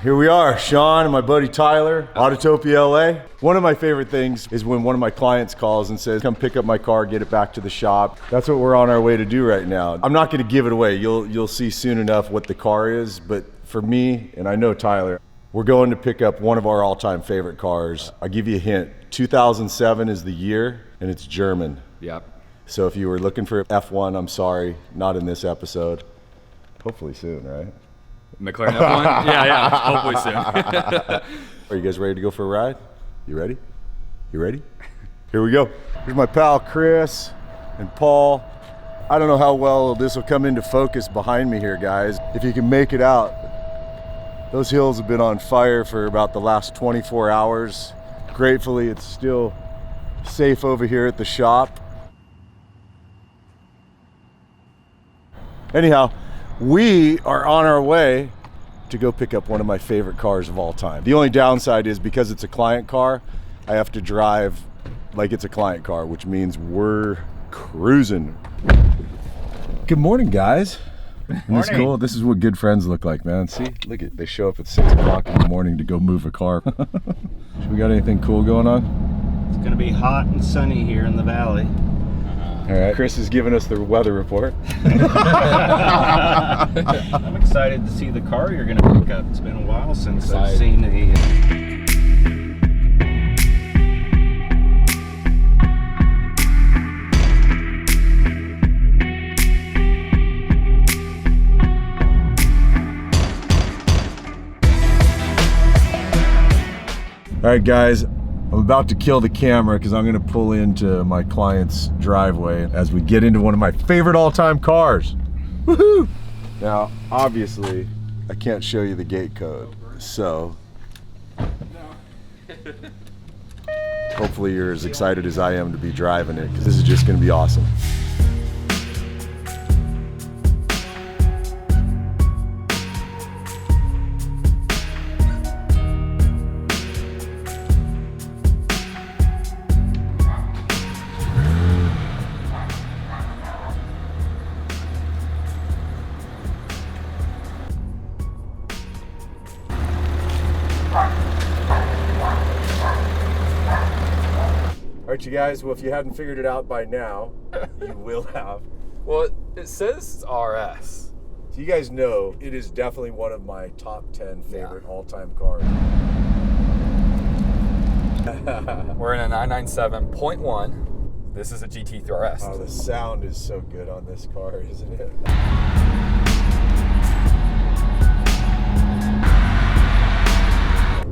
Here we are, Shawn and my buddy Tyler, Autotopia LA. One of my favorite things is when one of my clients calls and says, come pick up my car, get it back to the shop. That's what we're on our way to do right now. I'm not gonna give it away. You'll see soon enough what the car is, but for me, and I know Tyler, we're going to pick up one of our all-time favorite cars. I'll give you a hint. 2007 is the year, and it's German. Yep. So if you were looking for F1, I'm sorry, not in this episode. Hopefully soon, right? McLaren F1? Yeah, hopefully soon. Are you guys ready to go for a ride? You ready? You ready? Here we go. Here's my pal Chris and Paul. I don't know how well this will come into focus behind me here, guys. If you can make it out, those hills have been on fire for about the last 24 hours. Gratefully, it's still safe over here at the shop. Anyhow, we are on our way to go pick up one of my favorite cars of all time. The only downside is because it's a client car, I have to drive like it's a client car, which means we're cruising. Good morning, guys. Isn't this cool? This is what good friends look like, man. See, look at, they show up at 6 o'clock in the morning to go move a car. We got anything cool going on? It's gonna be hot and sunny here in the valley. All right, Chris is giving us the weather report. I'm excited to see the car you're gonna pick up. It's been a while since I've seen a... All right, guys, I'm about to kill the camera because I'm gonna pull into my client's driveway as we get into one of my favorite all-time cars. Woohoo! Now, obviously, I can't show you the gate code, so hopefully you're as excited as I am to be driving it because this is just gonna be awesome. All right, you guys, well, if you hadn't figured it out by now, you will have. Well, it says RS. So you guys know it is definitely one of my top 10 favorite all-time cars. We're in a 997.1. This is a GT 3RS. Oh, the sound is so good on this car, isn't it?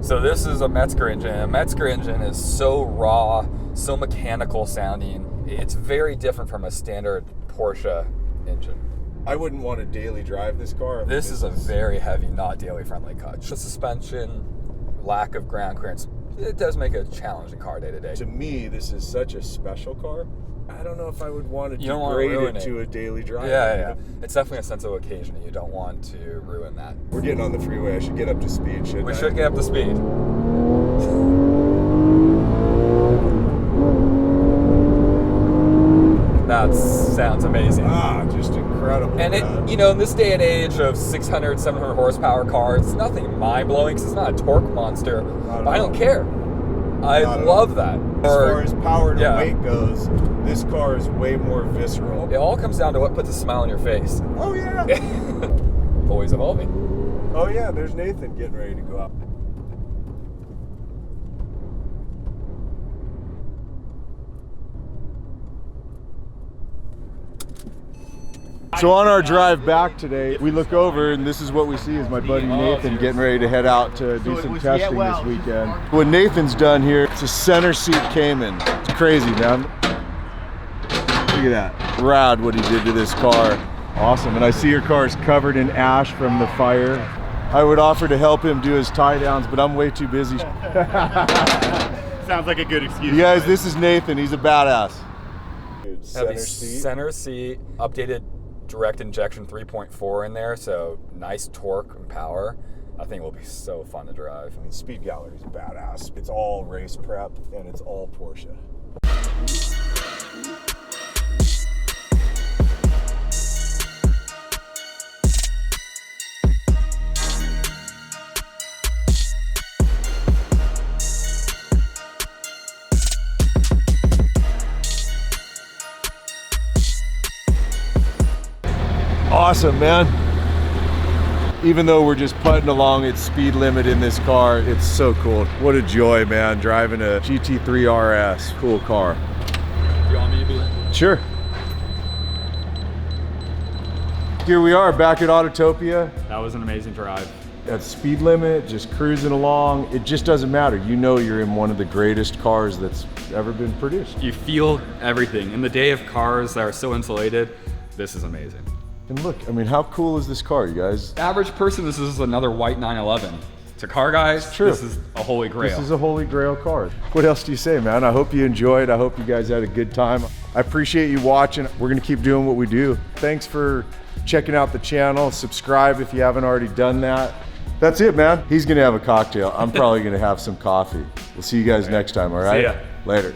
So this is a Metzger engine. A Metzger engine is so raw, so mechanical sounding. It's very different from a standard Porsche engine. I wouldn't want to daily drive this car. I mean, This is a very heavy, not daily friendly car. The suspension, lack of ground clearance, it does make a challenging car day to day. To me, this is such a special car. I don't know if I would want to You don't want to degrade ruin it to a daily drive. Yeah. It's definitely a sense of occasion. You don't want to ruin that. We're getting on the freeway. I should get up to speed, shouldn't I? We should get up to speed. That sounds amazing. Ah, just incredible. And it, you know, in this day and age of 600, 700 horsepower cars, it's nothing mind-blowing because it's not a torque monster. But I don't care. I love that. As far as power to weight goes, this car is way more visceral. It all comes down to what puts a smile on your face. Oh, yeah. Always evolving. Oh, yeah, there's Nathan getting ready to go out. So on our drive back today, we look over and this is what we see is my buddy Nathan getting ready to head out to do some testing this weekend. What Nathan's done here, it's a center seat Cayman. It's crazy, man. Look at that. Rad what he did to this car. Awesome. And I see your car is covered in ash from the fire. I would offer to help him do his tie downs, but I'm way too busy. Sounds like a good excuse. You guys, this is Nathan. He's a badass. Dude, Center seat, updated direct injection 3.4 in there, so nice torque and power. I think it will be so fun to drive. I mean, Speed Gallery is badass. It's all race prep and it's all Porsche. awesome, man. Even though we're just putting along its speed limit in this car, it's so cool. What a joy, man, driving a GT3 RS. Cool car. You want me to be there? Sure. Here we are back at Autotopia. That was an amazing drive. At speed limit, just cruising along. It just doesn't matter. You know you're in one of the greatest cars that's ever been produced. You feel everything. In the day of cars that are so insulated, this is amazing. And look, I mean, how cool is this car, you guys? Average person, this is another white 911. To car guys, True. this is a holy grail. This is a holy grail car. What else do you say, man? I hope you enjoyed. I hope you guys had a good time. I appreciate you watching. We're gonna keep doing what we do. Thanks for checking out the channel. Subscribe if you haven't already done that. That's it, man. He's gonna have a cocktail. I'm probably gonna have some coffee. We'll see you guys next time, all right? See ya. Later.